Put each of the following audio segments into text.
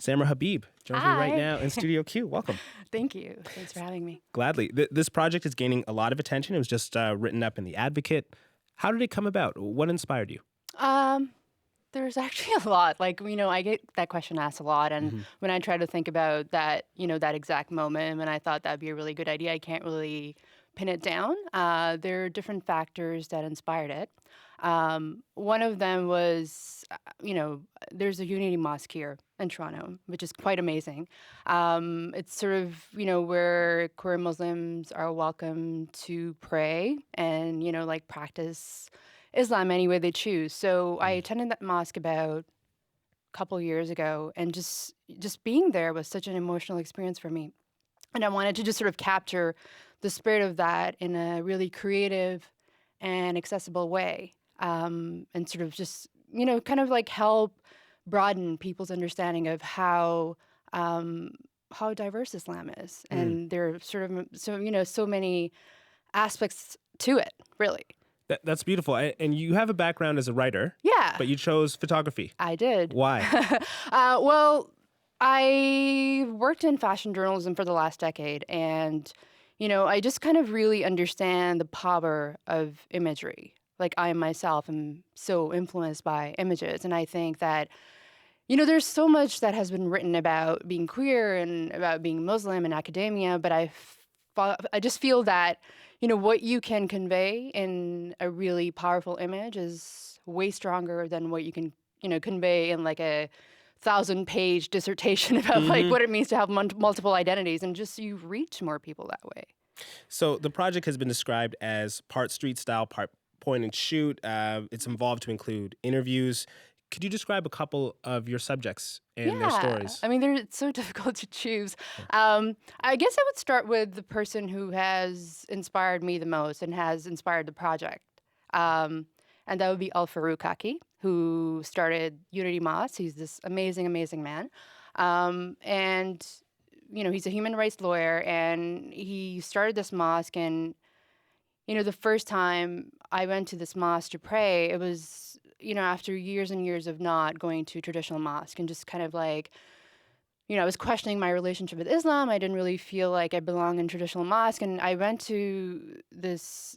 Samra Habib joins me right Hi. now in Studio Q. Welcome. Thank you. Thanks for having me. Gladly. This project is gaining a lot of attention. It was just written up in The Advocate. How did it come about? What inspired you? Um, there's actually a lot. I get that question asked a lot. And Mm-hmm. when I try to think about that, that exact moment when I thought that'd be a really good idea, I can't really pin it down. There are different factors that inspired it. One of them was, there's a Unity Mosque here in Toronto, which is quite amazing. It's sort of, where queer Muslims are welcome to pray and, practice Islam any way they choose. So I attended that mosque about a couple years ago, and just being there was such an emotional experience for me. And I wanted to just sort of capture the spirit of that in a really creative and accessible way, and sort of just kind of like help broaden people's understanding of how diverse Islam is, and there are sort of so many aspects to it, really. That's beautiful. And you have a background as a writer. Yeah. But you chose photography. I did. Why? Well, I worked in fashion journalism for the last decade, and, I just kind of really understand the power of imagery. Like, I myself am so influenced by images, and I think that, there's so much that has been written about being queer and about being Muslim in academia, but I just feel that, what you can convey in a really powerful image is way stronger than what you can, convey in like a 1,000-page dissertation about like what it means to have multiple identities, and just you reach more people that way. So the project has been described as part street style, part point and shoot. It's involved to include interviews. Could you describe a couple of your subjects and their stories? I mean, it's so difficult to choose. I guess I would start with the person who has inspired me the most and has inspired the project. And that would be Al-Farouk Haki, who started Unity Mosque. He's this amazing, amazing man. And, he's a human rights lawyer, and he started this mosque. And, the first time I went to this mosque to pray, it was, after years and years of not going to traditional mosque and just kind of like, I was questioning my relationship with Islam. I didn't really feel like I belonged in traditional mosque. And I went to this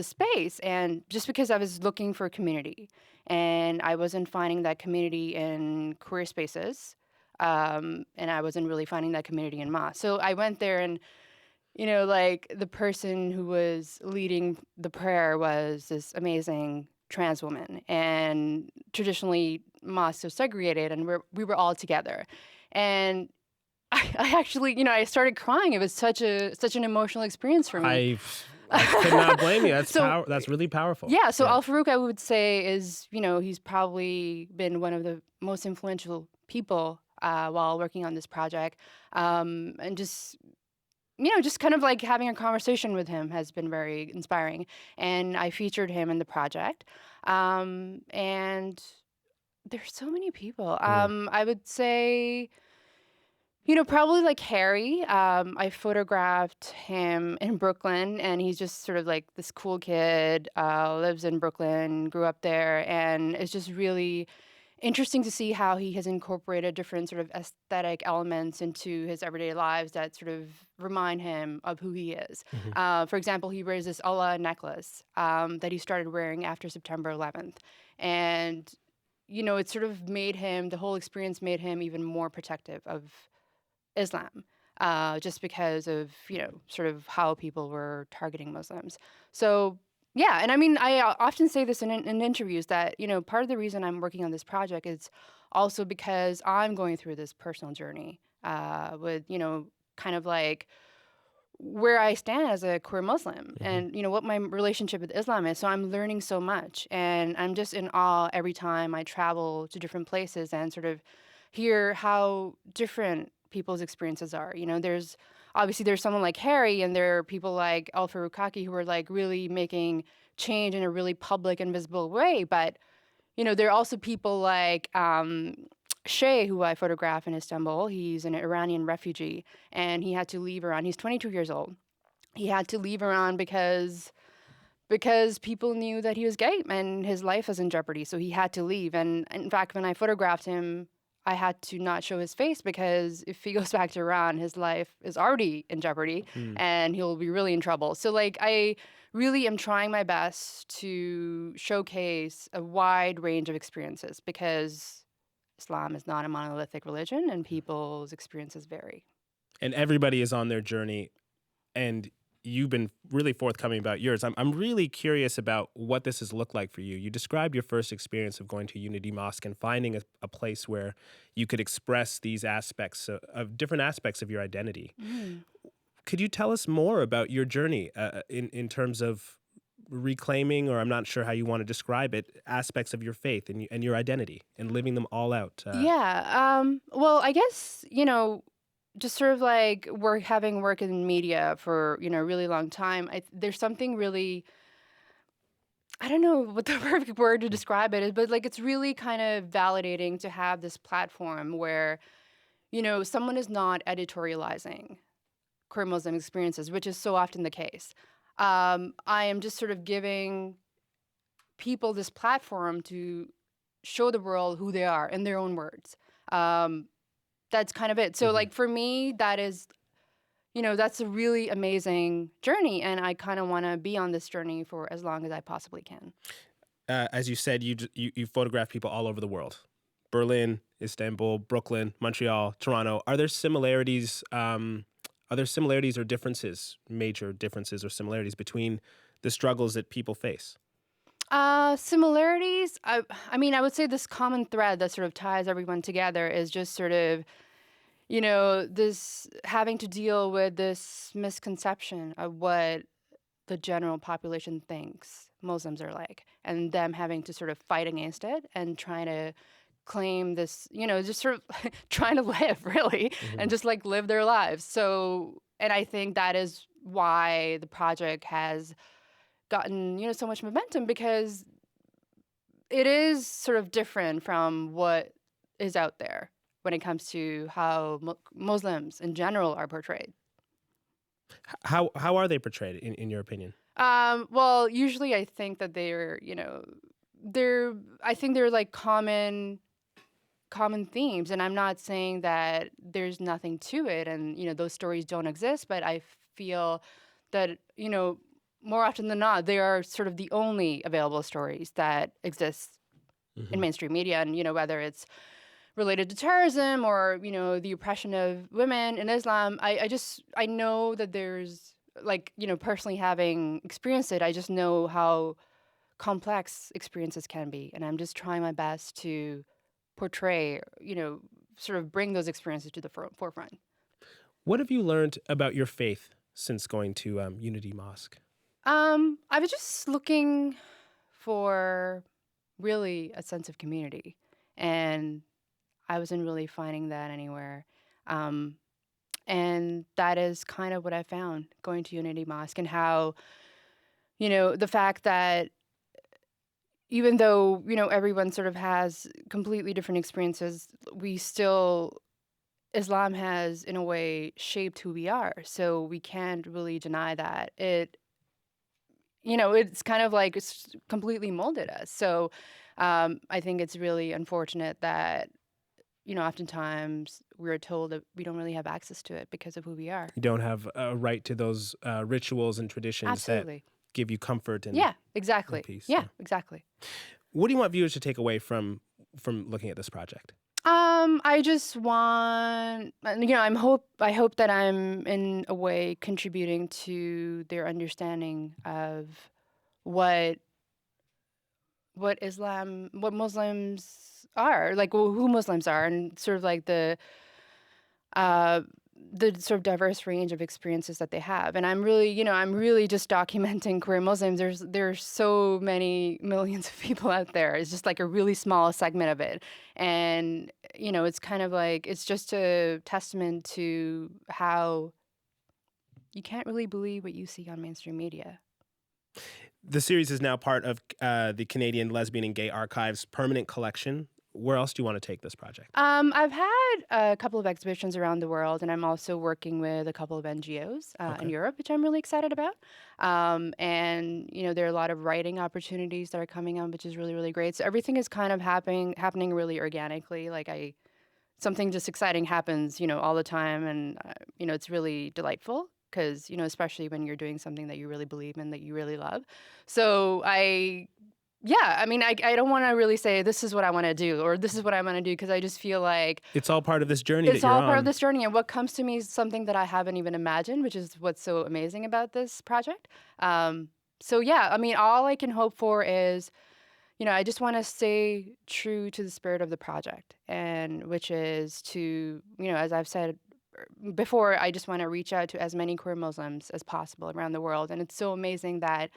space, and just because I was looking for a community and I wasn't finding that community in queer spaces, and I wasn't really finding that community in mosque. So I went there, and, like the person who was leading the prayer was this amazing trans woman, and traditionally mosques are segregated, and we were all together. And I actually, I started crying. It was such an emotional experience for me. I could not blame you. That's really powerful. Yeah, so Al-Farouk, I would say, is, he's probably been one of the most influential people while working on this project. And just kind of like having a conversation with him has been very inspiring. And I featured him in the project. And there's so many people. I would say, probably like Harry. I photographed him in Brooklyn, and he's just sort of like this cool kid, lives in Brooklyn, grew up there, and it's just really interesting to see how he has incorporated different sort of aesthetic elements into his everyday lives that sort of remind him of who he is. For example, he wears this Allah necklace that he started wearing after September 11th. And, it sort of the whole experience made him even more protective of Islam, just because of, sort of how people were targeting Muslims. So, yeah, and I mean, I often say this in interviews that, part of the reason I'm working on this project is also because I'm going through this personal journey with, kind of like where I stand as a queer Muslim and, what my relationship with Islam is. So I'm learning so much, and I'm just in awe every time I travel to different places and sort of hear how different people's experiences are. There's someone like Harry, and there are people like Al-Farouk Haki who are like really making change in a really public and visible way. But, there are also people like Shad, who I photograph in Istanbul. He's an Iranian refugee, and he had to leave Iran. He's 22 years old. He had to leave Iran because people knew that he was gay and his life was in jeopardy. So he had to leave. And in fact, when I photographed him, I had to not show his face because if he goes back to Iran, his life is already in jeopardy Mm. and he'll be really in trouble. So, like, I really am trying my best to showcase a wide range of experiences because Islam is not a monolithic religion and people's experiences vary. And everybody is on their journey, and you've been really forthcoming about yours. I'm really curious about what this has looked like for you. You described your first experience of going to Unity Mosque and finding a place where you could express these aspects of different aspects of your identity. Mm. Could you tell us more about your journey in terms of reclaiming, or I'm not sure how you want to describe it, aspects of your faith and your identity and living them all out? Yeah. Well, I guess, just sort of like having worked in media for, a really long time, there's something really, I don't know what the perfect word to describe it is, but like it's really kind of validating to have this platform where, someone is not editorializing queer Muslim experiences, which is so often the case. I am just sort of giving people this platform to show the world who they are in their own words. That's kind of it. So, Mhm. like, for me, that is, that's a really amazing journey. And I kind of want to be on this journey for as long as I possibly can. As you said, you photograph people all over the world: Berlin, Istanbul, Brooklyn, Montreal, Toronto. Are there similarities? Are there similarities or differences, major differences or similarities between the struggles that people face? Similarities. I mean, I would say this common thread that sort of ties everyone together is just sort of, this having to deal with this misconception of what the general population thinks Muslims are like, and them having to sort of fight against it and trying to claim this, just sort of trying to live really Hmm. and just like live their lives. So, and I think that is why the project has gotten, so much momentum because it is sort of different from what is out there when it comes to how Muslims in general are portrayed. How are they portrayed in your opinion? Well, usually I think that they're, I think they're like common themes, and I'm not saying that there's nothing to it and, those stories don't exist, but I feel that, more often than not, they are sort of the only available stories that exist in Hmm. mainstream media, and, whether it's related to terrorism or, the oppression of women in Islam, I know that there's like, personally having experienced it, I just know how complex experiences can be. And I'm just trying my best to portray, sort of bring those experiences to the forefront. What have you learned about your faith since going to Unity Mosque? I was just looking for really a sense of community. And I wasn't really finding that anywhere. Um, And that is kind of what I found going to Unity Mosque and how, the fact that even though, everyone sort of has completely different experiences, we still, Islam has in a way shaped who we are. So we can't really deny that. It's kind of like it's completely molded us. So I think it's really unfortunate that, oftentimes we're told that we don't really have access to it because of who we are. You don't have a right to those rituals and traditions that Absolutely. give you comfort and Yeah, exactly. peace. Yeah, Yeah. exactly. What do you want viewers to take away from looking at this project? I just want, I hope that I'm in a way contributing to their understanding of what what Muslims are, like who Muslims are, and sort of like uh, the sort of diverse range of experiences that they have. And I'm really just documenting queer Muslims. There's so many millions of people out there. It's just like a really small segment of it. And, it's kind of like, it's just a testament to how you can't really believe what you see on mainstream media. The series is now part of the Canadian Lesbian and Gay Archives permanent collection. Where else do you want to take this project? I've had a couple of exhibitions around the world, and I'm also working with a couple of NGOs in Okay. Europe, which I'm really excited about. And there are a lot of writing opportunities that are coming up, which is really, really great. So everything is kind of happening really organically. Like something just exciting happens, all the time. And, it's really delightful because, especially when you're doing something that you really believe in, that you really love. So yeah, I mean, I don't want to really say this is what I want to do or this is what I want to do because I just feel like It's all part of this journey that it's you're all part of on. this journey. And what comes to me is something that I haven't even imagined, which is what's so amazing about this project. So, yeah, I mean, all I can hope for is, I just want to stay true to the spirit of the project, and which is to, as I've said before, I just want to reach out to as many queer Muslims as possible around the world. And it's so amazing that,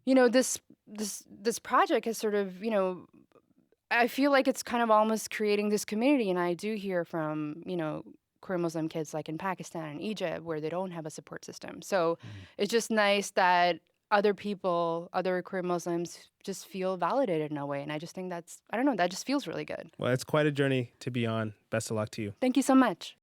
this project has sort of, I feel like it's kind of almost creating this community. And I do hear from, queer Muslim kids like in Pakistan and Egypt where they don't have a support system. So it's just nice that other people, other queer Muslims just feel validated in a way. And I just think I don't know, that just feels really good. Well, it's quite a journey to be on. Best of luck to you. Thank you so much.